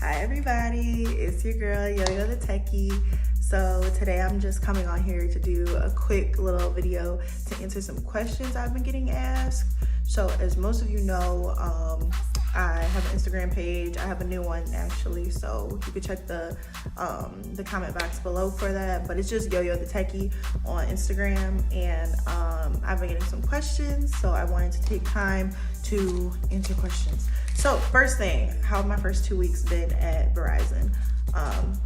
Hi everybody, it's your girl Yo.the.the.techie. So today I'm just coming on here to do a quick little video to answer some questions I've been getting asked. So as most of you know, I have an Instagram page. I have a new one actually, so you can check the comment box below for that. But it's just yoyo.the.techie on Instagram, and I've been getting some questions, so I wanted to take time to answer questions. So first thing, how have my first 2 weeks been at Verizon?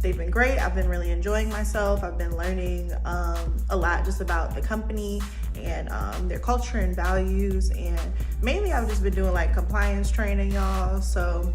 They've been great. I've been really enjoying myself. I've been learning a lot just about the company and their culture and values, and mainly I've just been doing like compliance training, y'all. So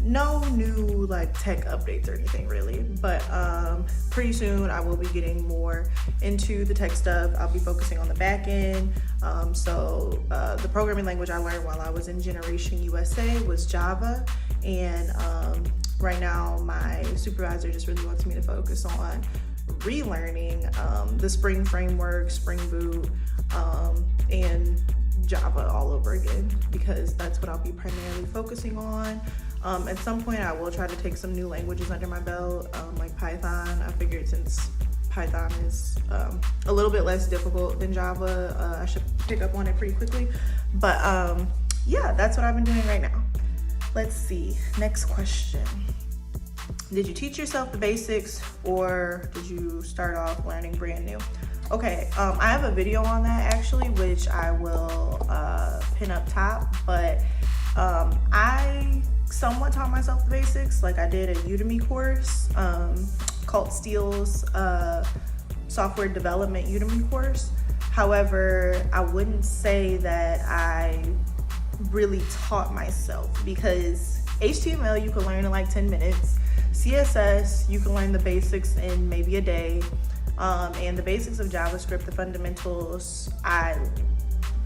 no new like tech updates or anything really, but pretty soon I will be getting more into the tech stuff. I'll be focusing on the back end. So the programming language I learned while I was in Generation USA was Java, and right now my supervisor just really wants me to focus on relearning the Spring framework, Spring Boot, and Java all over again, because that's what I'll be primarily focusing on. At some point I will try to take some new languages under my belt, like Python. I figured since Python is a little bit less difficult than Java, I should pick up on it pretty quickly. But yeah, that's what I've been doing right now. Let's see, next question. Did you teach yourself the basics, or did you start off learning brand new? Okay, I have a video on that actually, which I will pin up top, but I somewhat taught myself the basics. Like I did a Udemy course, called Steele's software development Udemy course. However, I wouldn't say that I really taught myself, because HTML you can learn in like 10 minutes. CSS, you can learn the basics in maybe a day. And the basics of JavaScript, the fundamentals, I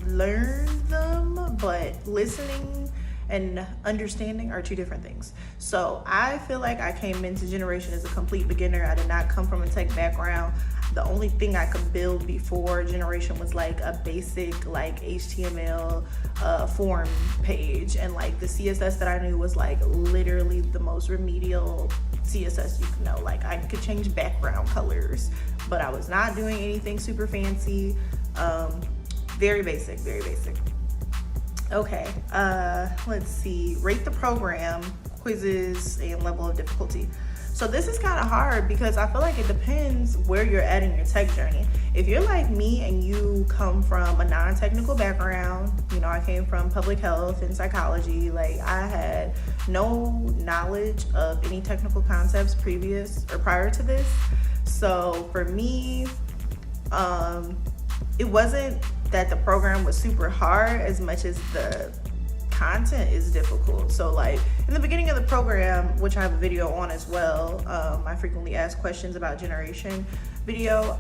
learned them, but listening and understanding are two different things. So I feel like I came into Generation as a complete beginner. I did not come from a tech background. The only thing I could build before Generation was like a basic like HTML form page, and like the CSS that I knew was like literally the most remedial CSS you could know. Like I could change background colors, but I was not doing anything super fancy. Very basic, very basic. Okay, let's see, rate the program, quizzes, and level of difficulty. So this is kind of hard because I feel like it depends where you're at in your tech journey. If you're like me and you come from a non-technical background, you know, I came from public health and psychology, like I had no knowledge of any technical concepts prior to this. So for me, it wasn't that the program was super hard as much as the content is difficult. So like in the beginning of the program, which I have a video on as well, my frequently asked questions about Generation video,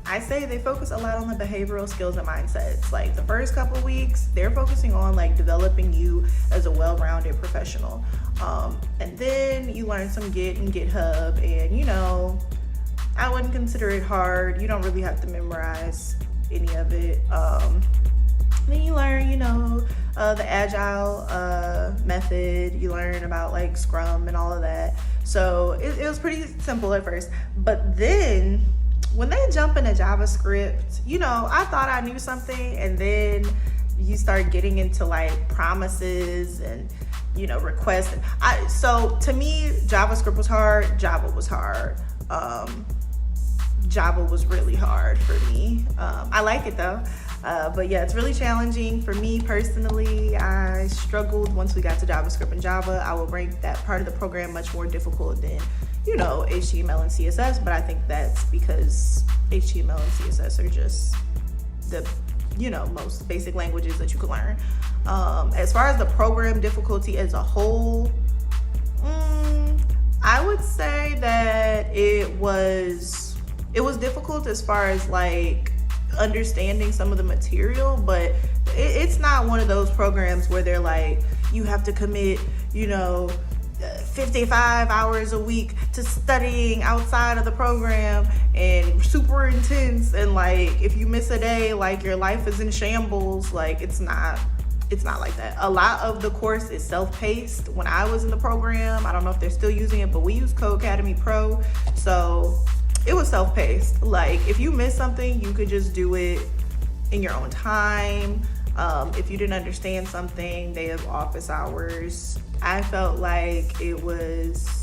I say they focus a lot on the behavioral skills and mindsets. Like the first couple of weeks, they're focusing on like developing you as a well-rounded professional. And then you learn some Git and GitHub, and you know, I wouldn't consider it hard. You don't really have to memorize any of it. Then you learn, you know, the agile method. You learn about like Scrum and all of that. So it was pretty simple at first, but then when they jump into JavaScript, you know, I thought I knew something, and then you start getting into like promises and, you know, requests. So to me, JavaScript was hard, Java was hard. Java was really hard for me. I like it though. But yeah, it's really challenging for me personally. I struggled once we got to JavaScript and Java. I would rank that part of the program much more difficult than, you know, HTML and CSS, but I think that's because HTML and CSS are just the, you know, most basic languages that you can learn. As far as the program difficulty as a whole, I would say that it was difficult as far as like understanding some of the material, but it's not one of those programs where they're like, you have to commit, you know, 55 hours a week to studying outside of the program and super intense, and like if you miss a day, like your life is in shambles. Like it's not it's not like that. A lot of the course is self-paced. When I was in the program, I don't know if they're still using it, but we use Codecademy Pro. So it was self-paced. Like if you miss something, you could just do it in your own time. If you didn't understand something, they have office hours. I felt like it was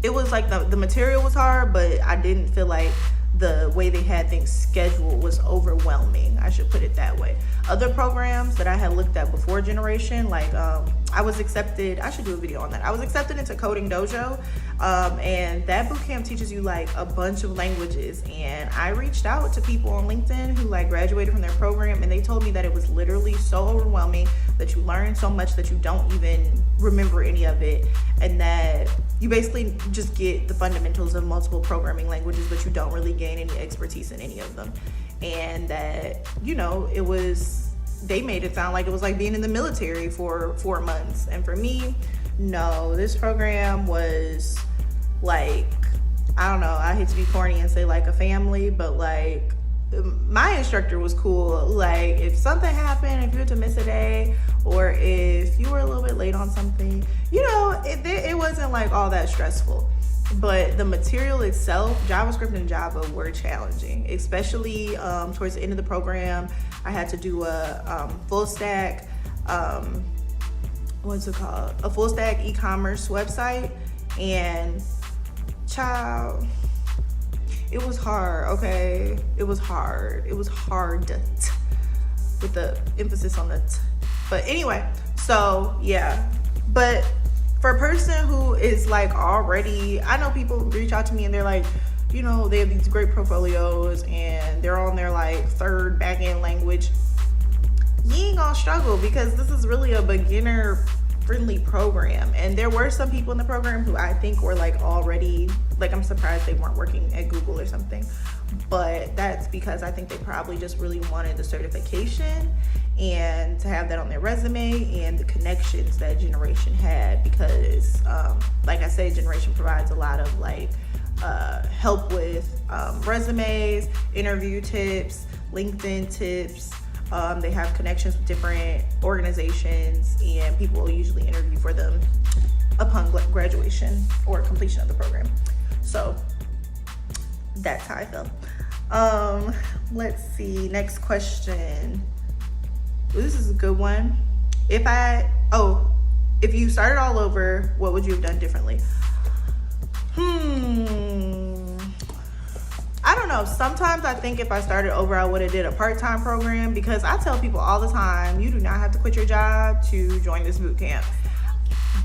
like the material was hard, but I didn't feel like the way they had things scheduled was overwhelming. I should put it that way. Other programs that I had looked at before Generation, like I was accepted, I should do a video on that. I was accepted into Coding Dojo, and that bootcamp teaches you like a bunch of languages. And I reached out to people on LinkedIn who like graduated from their program, and they told me that it was literally so overwhelming, that you learn so much that you don't even remember any of it, and that you basically just get the fundamentals of multiple programming languages, but you don't really gain any expertise in any of them. And that, you know, they made it sound like it was like being in the military for 4 months. And for me, no, this program was like, I don't know, I hate to be corny and say like a family, but like my instructor was cool. Like if something happened, if you had to miss a day, or if you were a little bit late on something, you know, it wasn't like all that stressful. But the material itself, JavaScript and Java, were challenging, especially towards the end of the program. I had to do a full stack, what's it called? A full stack e-commerce website, and child, it was hard, okay? It was hard. It was hard with the emphasis on the t. But anyway, so yeah. But for a person who is like already, I know people reach out to me and they're like, you know, they have these great portfolios and they're on their like third back-end language. You ain't gonna struggle, because this is really a beginner friendly program. And there were some people in the program who I think were like already, like I'm surprised they weren't working at Google or something. But that's because I think they probably just really wanted the certification and to have that on their resume, and the connections that Generation had, because like I said, Generation provides a lot of like help with resumes, interview tips, LinkedIn tips. They have connections with different organizations, and people will usually interview for them upon graduation or completion of the program. So that's how I feel. Let's see, next question. This is a good one. If you started all over, what would you have done differently? I don't know. Sometimes I think if I started over, I would have did a part-time program, because I tell people all the time, you do not have to quit your job to join this boot camp.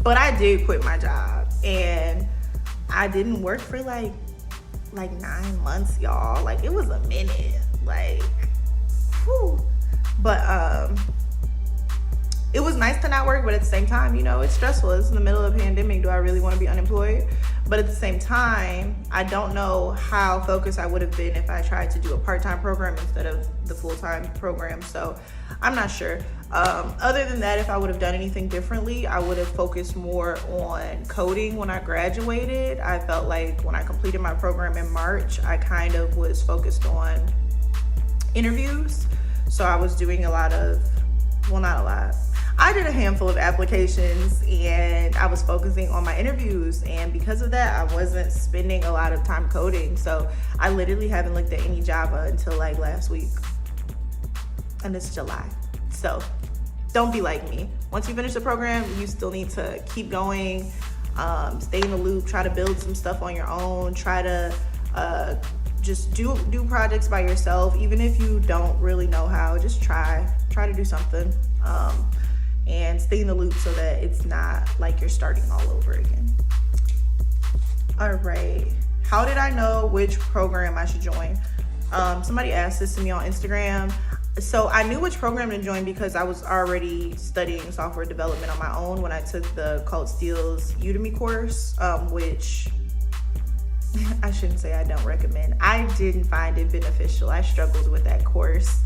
But I did quit my job, and I didn't work for like 9 months, y'all. Like it was a minute, like, whew. But it was nice to not work, but at the same time, you know, it's stressful. It's in the middle of a pandemic. Do I really want to be unemployed? But at the same time, I don't know how focused I would have been if I tried to do a part-time program instead of the full-time program. So I'm not sure. Other than that, if I would have done anything differently, I would have focused more on coding when I graduated. I felt like when I completed my program in March, I kind of was focused on interviews. So I was doing not a lot. I did a handful of applications, and I was focusing on my interviews, and because of that, I wasn't spending a lot of time coding. So I literally haven't looked at any Java until like last week, and it's July. So don't be like me. Once you finish the program, you still need to keep going, stay in the loop, try to build some stuff on your own, try to just do projects by yourself. Even if you don't really know how, just try to do something, and stay in the loop so that it's not like you're starting all over again. All right, how did I know which program I should join? Somebody asked this to me on Instagram. So I knew which program to join because I was already studying software development on my own when I took the Code Steel's Udemy course, which I shouldn't say I don't recommend. I didn't find it beneficial. I struggled with that course.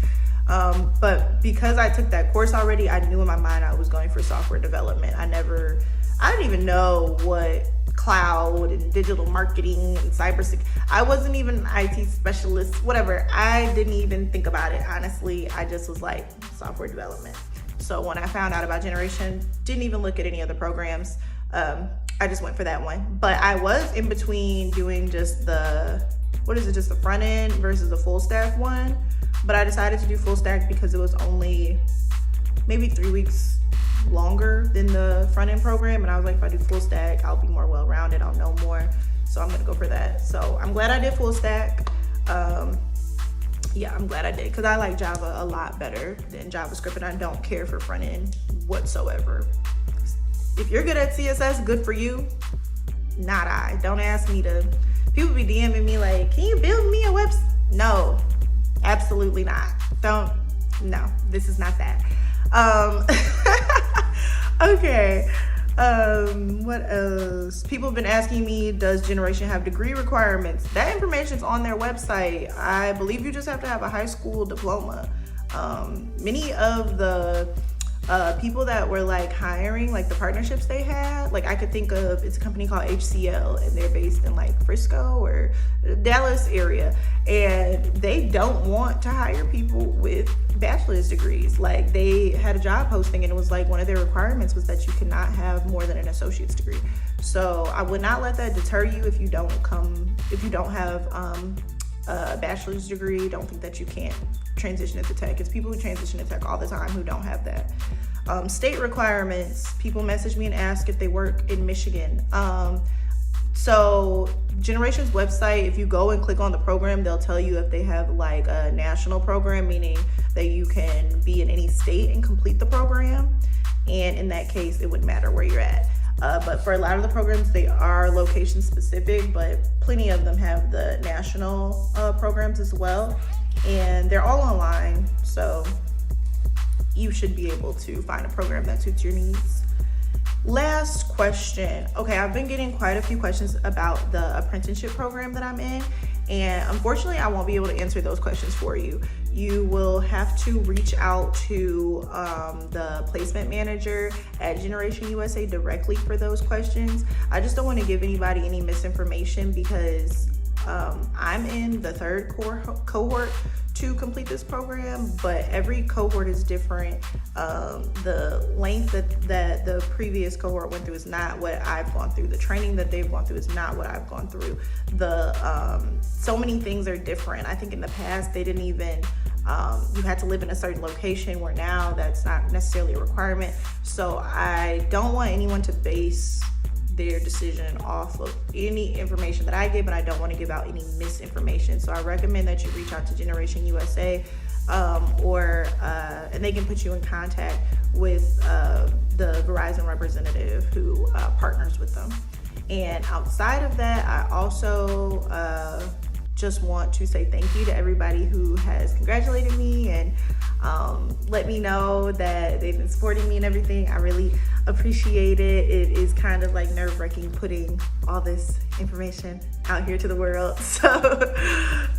But because I took that course already, I knew in my mind I was going for software development. I didn't even know what cloud and digital marketing and cybersecurity. I wasn't even an IT specialist, whatever. I didn't even think about it, honestly. I just was like, software development. So when I found out about Generation, didn't even look at any other programs. I just went for that one. But I was in between doing just the front end versus the full stack one. But I decided to do full stack because it was only maybe 3 weeks longer than the front end program. And I was like, if I do full stack, I'll be more well-rounded, I'll know more. So I'm gonna go for that. So I'm glad I did full stack. Yeah, I'm glad I did, because I like Java a lot better than JavaScript, and I don't care for front end whatsoever. If you're good at CSS, good for you. Not I. Don't ask me to. People be DMing me like, can you build me a website? No, absolutely not. No, this is not that. Okay. What else? People have been asking me, does Generation have degree requirements? That information's on their website. I believe you just have to have a high school diploma. Many of the people that were like hiring, like the partnerships they had, like I could think of, it's a company called HCL, and they're based in like Frisco or Dallas area, and they don't want to hire people with bachelor's degrees. Like they had a job posting, and it was like one of their requirements was that you cannot have more than an associate's degree. So I would not let that deter you if you don't have a bachelor's degree. Don't think that you can't transition into tech. It's people who transition to tech all the time who don't have that. State requirements, people message me and ask if they work in Michigan. So Generation's website, if you go and click on the program, they'll tell you if they have like a national program, meaning that you can be in any state and complete the program. And in that case, it wouldn't matter where you're at. But for a lot of the programs, they are location specific, but plenty of them have the national programs as well. And they're all online, so you should be able to find a program that suits your needs. Last question. Okay, I've been getting quite a few questions about the apprenticeship program that I'm in, and unfortunately I won't be able to answer those questions for you. You will have to reach out to the placement manager at Generation USA directly for those questions. I just don't want to give anybody any misinformation, because I'm in the third cohort to complete this program, but every cohort is different. The length that the previous cohort went through is not what I've gone through. The training that they've gone through is not what I've gone through. So many things are different. I think in the past they didn't even, you had to live in a certain location, where now that's not necessarily a requirement. So I don't want anyone to base their decision off of any information that I give, and I don't want to give out any misinformation. So I recommend that you reach out to Generation USA, and they can put you in contact with the Verizon representative who partners with them. And outside of that, I also just want to say thank you to everybody who has congratulated me and let me know that they've been supporting me and everything. I really appreciate it. It is kind of like nerve-wracking putting all this information out here to the world. So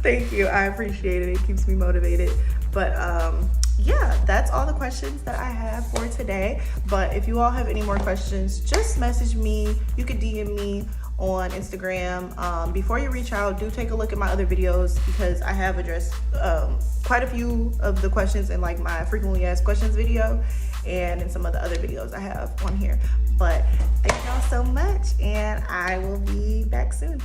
thank you. I appreciate it. It keeps me motivated. But yeah, that's all the questions that I have for today. But if you all have any more questions, just message me. You could DM me on Instagram. Before you reach out, do take a look at my other videos, because I have addressed quite a few of the questions in like my frequently asked questions video and in some of the other videos I have on here. But thank y'all so much, and I will be back soon.